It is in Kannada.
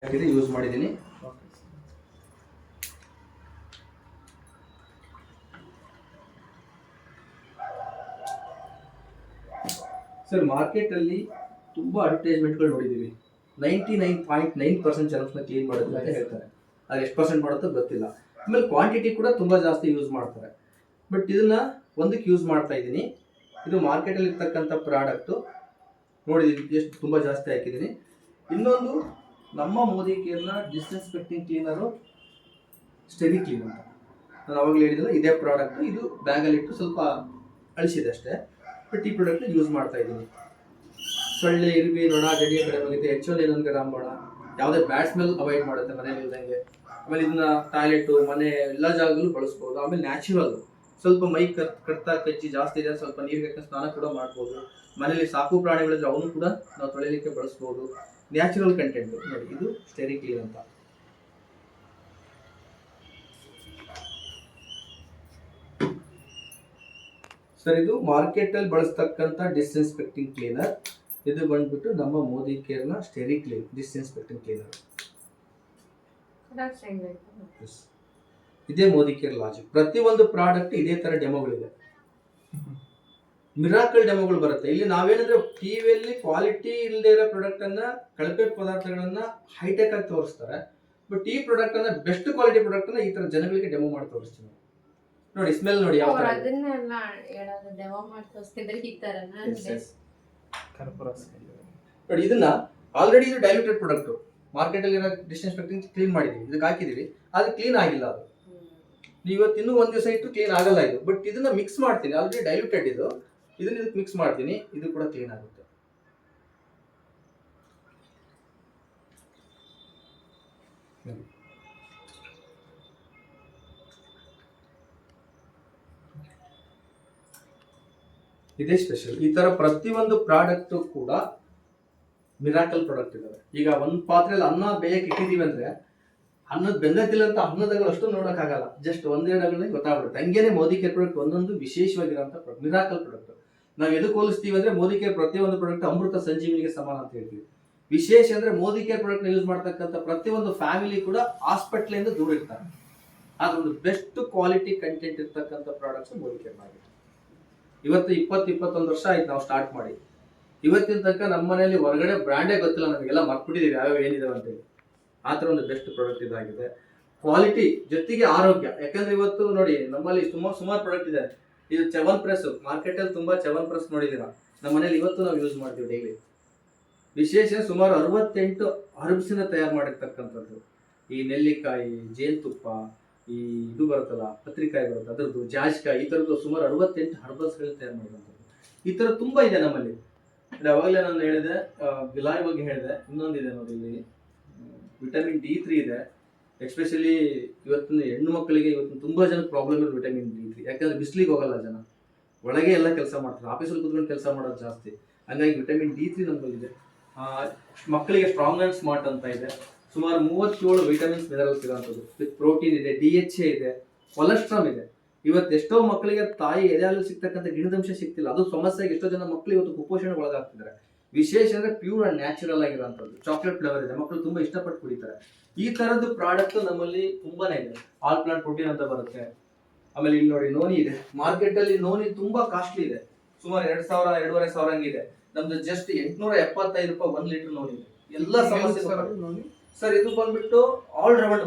ಯೂಸ್ ಮಾಡಿದ್ದೀನಿ. ಸರ್, ಮಾರ್ಕೆಟಲ್ಲಿ ತುಂಬ ಅಡ್ವರ್ಟೈಸ್ಮೆಂಟ್ಗಳು ನೋಡಿದ್ದೀವಿ. 99.9% ಜನರನ್ನ ಕ್ಲೀನ್ ಮಾಡುತ್ತೆ ಅಂತ ಹೇಳ್ತಾರೆ. ಅದು ಎಷ್ಟು ಪರ್ಸೆಂಟ್ ಮಾಡುತ್ತೋ ಗೊತ್ತಿಲ್ಲ. ಆಮೇಲೆ ಕ್ವಾಂಟಿಟಿ ಕೂಡ ತುಂಬ ಜಾಸ್ತಿ ಯೂಸ್ ಮಾಡ್ತಾರೆ. ಬಟ್ ಇದನ್ನ ಒಂದಕ್ಕೆ ಯೂಸ್ ಮಾಡ್ತಾ ಇದ್ದೀನಿ. ಇದು ಮಾರ್ಕೆಟಲ್ಲಿ ಇರ್ತಕ್ಕಂಥ ಪ್ರಾಡಕ್ಟು ನೋಡಿದ್ದೀನಿ, ಎಷ್ಟು ತುಂಬ ಜಾಸ್ತಿ ಹಾಕಿದ್ದೀನಿ. ಇನ್ನೊಂದು ನಮ್ಮ ಮೋದಿ ಕೇರ್ನ ಡಿಸ್ಇನ್ಫೆಕ್ಟಿಂಗ್ ಕ್ಲೀನರು ಸ್ಟೆರಿ ಕ್ಲೀನ್ ಅಂತ ನಾನು ಅವಾಗಲೇ ಹೇಳಿದ್ರೆ ಇದೇ ಪ್ರಾಡಕ್ಟು. ಇದು ಬ್ಯಾಗಲ್ಲಿಟ್ಟು ಸ್ವಲ್ಪ ಅಳಿಸಿದೆ ಅಷ್ಟೇ. ಬಟ್ ಈ ಪ್ರಾಡಕ್ಟ್ನ ಯೂಸ್ ಮಾಡ್ತಾ ಇದ್ದೀನಿ. ಸೊಳ್ಳೆ, ಇರುವೆ, ನೊಣ, ಜಡಿಯ ಕಡೆ ಹೋಗುತ್ತೆ. ಹೆಚ್ಚು ಏನೊಂದು ರಾಮಬಾಣ ಯಾವುದೇ ಬ್ಯಾಡ್ ಸ್ಮೆಲ್ ಅವಾಯ್ಡ್ ಮಾಡುತ್ತೆ ಮನೇಲಿ ಇಲ್ದಂಗೆ. ಆಮೇಲೆ ಇದನ್ನ ಟಾಯ್ಲೆಟು, ಮನೆ ಎಲ್ಲ ಜಾಗದಲ್ಲೂ ಬಳಸ್ಬೋದು. ಆಮೇಲೆ ನ್ಯಾಚುರಲ್, ಸ್ವಲ್ಪ ಮೈ ಕಟ್ತಾ ಕಚ್ಚಿ ಜಾಸ್ತಿ ಇದೆ, ಸ್ವಲ್ಪ ನೀರಿಗೆ ಸ್ನಾನ ಕೂಡ ಮಾಡ್ಬೋದು. ಮನೇಲಿ ಸಾಕು ಪ್ರಾಣಿಗಳಿದ್ರೆ ಅವನು ಕೂಡ ನಾವು ತೊಳೆಯಲಿಕ್ಕೆ ಬಳಸ್ಬೋದು. ನ್ಯಾಚುರಲ್ ಕಂಟೆಂಟ್ ನೋಡಿ. ಇದು ಸ್ಟೆರಿ ಕ್ಲೀನ್ ಅಂತ. ಸರ್, ಇದು ಮಾರ್ಕೆಟಲ್ಲಿ ಬಳಸ್ತಕ್ಕಂಥ ಡಿಸ್ಇನ್ಫೆಕ್ಟಿಂಗ್ ಕ್ಲೀನರ್. ಇದು ಬಂದ್ಬಿಟ್ಟು ನಮ್ಮ ಮೋದಿ ಕೇರ್ನ ಸ್ಟೆರಿ ಕ್ಲೀನ್ ಡಿಸ್ಇನ್ಫೆಕ್ಟಿಂಗ್ ಕ್ಲೀನರ್. ಇದೇ ಮೋದಿ ಕೇರ್ ಲಾಜಿಕ್. ಪ್ರತಿಯೊಂದು ಪ್ರಾಡಕ್ಟ್ ಇದೇ ತರ ಡೆಮೋಗಳಿದೆ. ಮಿರಾಕಲ್ ಡೆಮೋಗಳು ಬರುತ್ತೆ. ಇಲ್ಲಿ ನಾವೇನಂದ್ರೆ ಟಿವಿಯಲ್ಲಿ ಕ್ವಾಲಿಟಿ ಇಲ್ಲದೆ ಇರೋ ಪ್ರಾಡಕ್ಟ್ ಅನ್ನ, ಕಳಪೆ ಪದಾರ್ಥಗಳನ್ನ ಹೈಟೆಕ್ ಆಗಿ ತೋರಿಸ್ತಾರೆ. ಬಟ್ ಈ ಪ್ರಾಡಕ್ಟ್ ಅನ್ನ, ಬೆಸ್ಟ್ ಕ್ವಾಲಿಟಿ ಪ್ರಾಡಕ್ಟ್ ಅನ್ನ ಈ ತರ ಜನಗಳಿಗೆ ಡೆಮೋ ಮಾಡಿ ತೋರಿಸ್ತೀವಿ. ನೋಡಿ, ಸ್ಮೆಲ್ ನೋಡಿ ಯಾವ ತರ ಇದೆ. ನೋಡಿ, ಇದನ್ನ ಆಲ್ರೆಡಿ ಇದು ಡೈಲ್ಯೂಟೆಡ್ ಪ್ರಾಡಕ್ಟ್. ಮಾರ್ಕೆಟ್ ಅಲ್ಲಿ ಡಿಸ್ಇನ್ಫೆಕ್ಟಿಂಗ್ ಕ್ಲೀನ್ ಮಾಡಿದೀವಿ, ಇದಕ್ಕೆ ಹಾಕಿದೀವಿ, ಆದ್ರೆ ಕ್ಲೀನ್ ಆಗಿಲ್ಲ. ಅದು ನೀವು ಇವತ್ತು ಇನ್ನೂ ಒಂದ್ ದಿವಸ ಇಟ್ಟು ಕ್ಲೀನ್ ಆಗಲ್ಲ ಇದು. ಬಟ್ ಇದನ್ನ ಮಿಕ್ಸ್ ಮಾಡ್ತೀನಿ, ಆಲ್ರೆಡಿ ಡೈಲ್ಯೂಟೆಡ್ ಇದು. ಇದನ್ನ ಇದಕ್ಕೆ ಮಿಕ್ಸ್ ಮಾಡ್ತೀನಿ, ಇದು ಕೂಡ ಕ್ಲೀನ್ ಆಗುತ್ತೆ. ಇದೇ ಸ್ಪೆಷಲ್. ಈ ತರ ಪ್ರತಿಯೊಂದು ಪ್ರಾಡಕ್ಟ್ ಕೂಡ ಮಿರಾಕಲ್ ಪ್ರಾಡಕ್ಟ್ ಇದಾವೆ. ಈಗ ಒಂದ್ ಪಾತ್ರೆಯಲ್ಲಿ ಅನ್ನ ಬೇಯಕ್ಕೆ ಇಟ್ಟಿದೀವಿ ಅಂದ್ರೆ ಅನ್ನದ ಬೆಂದತಿಲ್ಲ ಅಂತ ಅನ್ನದಗಳು ಅಷ್ಟು ನೋಡಕ್ಕಾಗಲ್ಲ. ಜಸ್ಟ್ ಒಂದೆರಡು ಅಗಲಲ್ಲಿ ಗೊತ್ತಾಗ್ಬಿಡುತ್ತೆ. ಹಂಗೇನೆ ಮೋದಿ ಕೇರ್ ಪ್ರಾಡಕ್ಟ್ ಒಂದೊಂದು ವಿಶೇಷವಾಗಿರುವಂತ ಮಿರಾಕಲ್ ಪ್ರಾಡಕ್ಟ್. ನಾವು ಎದಕ್ಕೆ ಹೋಲಿಸ್ತೀವಿ ಅಂದ್ರೆ ಮೋದಿ ಕೇರ್ ಪ್ರತಿಯೊಂದು ಪ್ರಾಡಕ್ಟ್ ಅಮೃತ ಸಂಜೀವಿನಿಗೆ ಸಮಾನ ಅಂತ ಹೇಳ್ತೀವಿ. ವಿಶೇಷ ಅಂದ್ರೆ ಮೋದಿ ಕೇರ್ ಪ್ರಾಡಕ್ಟ್ ಯೂಸ್ ಮಾಡ್ತಕ್ಕಂಥ ಪ್ರತಿಯೊಂದು ಫ್ಯಾಮಿಲಿ ಕೂಡ ಹಾಸ್ಪಿಟಲ್ ಇಂದ ದೂರ ಇರ್ತಾರೆ. ಅದೊಂದು ಬೆಸ್ಟ್ ಕ್ವಾಲಿಟಿ ಕಂಟೆಂಟ್ ಇರ್ತಕ್ಕಂಥ ಪ್ರಾಡಕ್ಟ್ಸ್ ಮೋದಿ ಕೇರ್ ಮಾಡಿ. ಇವತ್ತು 20-21 ವರ್ಷ ಆಯ್ತು ನಾವು ಸ್ಟಾರ್ಟ್ ಮಾಡಿ. ಇವತ್ತಿನ ತನಕ ನಮ್ಮ ಮನೆಯಲ್ಲಿ ಹೊರಗಡೆ ಬ್ರ್ಯಾಂಡೇ ಗೊತ್ತಿಲ್ಲ, ನಮಗೆಲ್ಲ ಮರ್ಬಿಟ್ಟಿದೀವಿ ಯಾವ್ಯಾವ ಏನಿದಾವೆ ಅಂತೇಳಿ. ಆ ಥರ ಒಂದು ಬೆಸ್ಟ್ ಪ್ರಾಡಕ್ಟ್ ಇದಾಗಿದೆ. ಕ್ವಾಲಿಟಿ ಜೊತೆಗೆ ಆರೋಗ್ಯ. ಯಾಕಂದ್ರೆ ಇವತ್ತು ನೋಡಿ, ನಮ್ಮಲ್ಲಿ ಸುಮಾರು ಪ್ರಾಡಕ್ಟ್ ಇದೆ. ಇದು ಚವನ್ ಪ್ರೆಸ್, ಮಾರ್ಕೆಟ್ ಅಲ್ಲಿ ತುಂಬಾ ಚವನ್ ಪ್ರೆಸ್ ನೋಡಿದೀರಾ. ನಮ್ಮ ಮನೇಲಿ ಇವತ್ತು ನಾವು ಯೂಸ್ ಮಾಡ್ತೀವಿ ಡೈಲಿ. ವಿಶೇಷ ಸುಮಾರು 68 ಹರ್ಬ್ಸ್ನ ತಯಾರು ಮಾಡಿರ್ತಕ್ಕಂಥದ್ದು. ಈ ನೆಲ್ಲಿಕಾಯಿ, ಜೇನುತುಪ್ಪ, ಈ ಇದು ಬರುತ್ತಲ್ಲ ಪತ್ರಿಕಾಯಿ ಬರುತ್ತೆ ಅದರದ್ದು, ಜಾಜಿಕಾಯಿ, ಈ ತರದ್ದು ಸುಮಾರು 68 ಹರ್ಬಲ್ಸ್ಗಳು ತಯಾರು ಮಾಡಿರುವಂಥದ್ದು. ಈ ತರ ತುಂಬಾ ಇದೆ ನಮ್ಮಲ್ಲಿ. ಅವಾಗಲೇ ನಾನು ಹೇಳಿದೆ, ಗಿಲಾಯ್ ಬಗ್ಗೆ ಹೇಳಿದೆ. ಇನ್ನೊಂದಿದೆ ನೋಡಿ, ಇಲ್ಲಿ ವಿಟಮಿನ್ D3 ಇದೆ. ಎಸ್ಪೆಷಲಿ ಇವತ್ತಿನ ಹೆಣ್ಣು ಮಕ್ಕಳಿಗೆ ತುಂಬಾ ಜನ ಪ್ರಾಬ್ಲಮ್ ಇದೆ ವಿಟಮಿನ್ D3. ಯಾಕಂದ್ರೆ ಬಿಸಿಲಿಗೆ ಹೋಗಲ್ಲ ಜನ, ಒಳಗೆ ಎಲ್ಲ ಕೆಲಸ ಮಾಡ್ತಾರೆ, ಆಫೀಸಲ್ಲಿ ಕೂತ್ಕೊಂಡು ಕೆಲಸ ಮಾಡೋದು ಜಾಸ್ತಿ. ಹಂಗಾಗಿ ವಿಟಮಿನ್ D3 ನಮ್ಮಲ್ಲಿದೆ. ಮಕ್ಕಳಿಗೆ ಸ್ಟ್ರಾಂಗ್ ಅಂಡ್ ಸ್ಮಾರ್ಟ್ ಅಂತ ಇದೆ. ಸುಮಾರು 37 ವಿಟಮಿನ್ಸ್ ಮಿನರಲ್ಸ್ ಇರುವಂಥದ್ದು. ವಿತ್ ಪ್ರೋಟೀನ್ ಇದೆ, DHA ಇದೆ, ಕೊಲೆಸ್ಟ್ರಾಲ್ ಇದೆ. ಇವತ್ತು ಎಷ್ಟೋ ಮಕ್ಕಳಿಗೆ ತಾಯಿ ಎದೆಯಲ್ಲಿ ಸಿಗ್ತಕ್ಕಂಥ ಗಿಡದಂಶ ಸಿಗ್ತಿಲ್ಲ. ಅದು ಸಮಸ್ಯೆಗೆ ಎಷ್ಟೋ ಜನ ಮಕ್ಕಳು ಇವತ್ತು ಕುಪೋಷಣೆಗೆ ಒಳಗಾಗ್ತಿದ್ದಾರೆ. ವಿಶೇಷ ಅಂದ್ರೆ ಪ್ಯೂರ್ ಅಂಡ್ ನ್ಯಾಚುರಲ್ ಆಗಿರುವಂಥದ್ದು. ಚಾಕ್ಲೇಟ್ ಫ್ಲೇವರ್ ಇದೆ, ಮಕ್ಕಳು ತುಂಬಾ ಇಷ್ಟಪಟ್ಟು ಕುಡಿತಾರೆ. ಈ ತರದ್ದು ಪ್ರಾಡಕ್ಟ್ ನಮ್ಮಲ್ಲಿ ತುಂಬಾನೇ ಇದೆ. ಆಲ್ ಪ್ಲಾಂಟ್ ಪ್ರೋಟೀನ್ ಅಂತ ಬರುತ್ತೆ. ಆಮೇಲೆ ಇಲ್ಲಿ ನೋಡಿ, ನೋನಿ ಇದೆ. ಮಾರ್ಕೆಟ್ ಅಲ್ಲಿ ನೋನಿ ತುಂಬಾ ಕಾಸ್ಟ್ಲಿ ಇದೆ, ಸುಮಾರು 2,000-2,500 ಹಂಗಿದೆ. ನಮ್ದು ಜಸ್ಟ್ 875 ರೂಪಾಯಿ 1 ಲೀಟರ್ ನೋನಿ ಇದೆ. ಎಲ್ಲ ಸಮಸ್ಯೆ ಸರ್. ಇದು ಬಂದ್ಬಿಟ್ಟು ಆಲ್ ರೌಂಡ್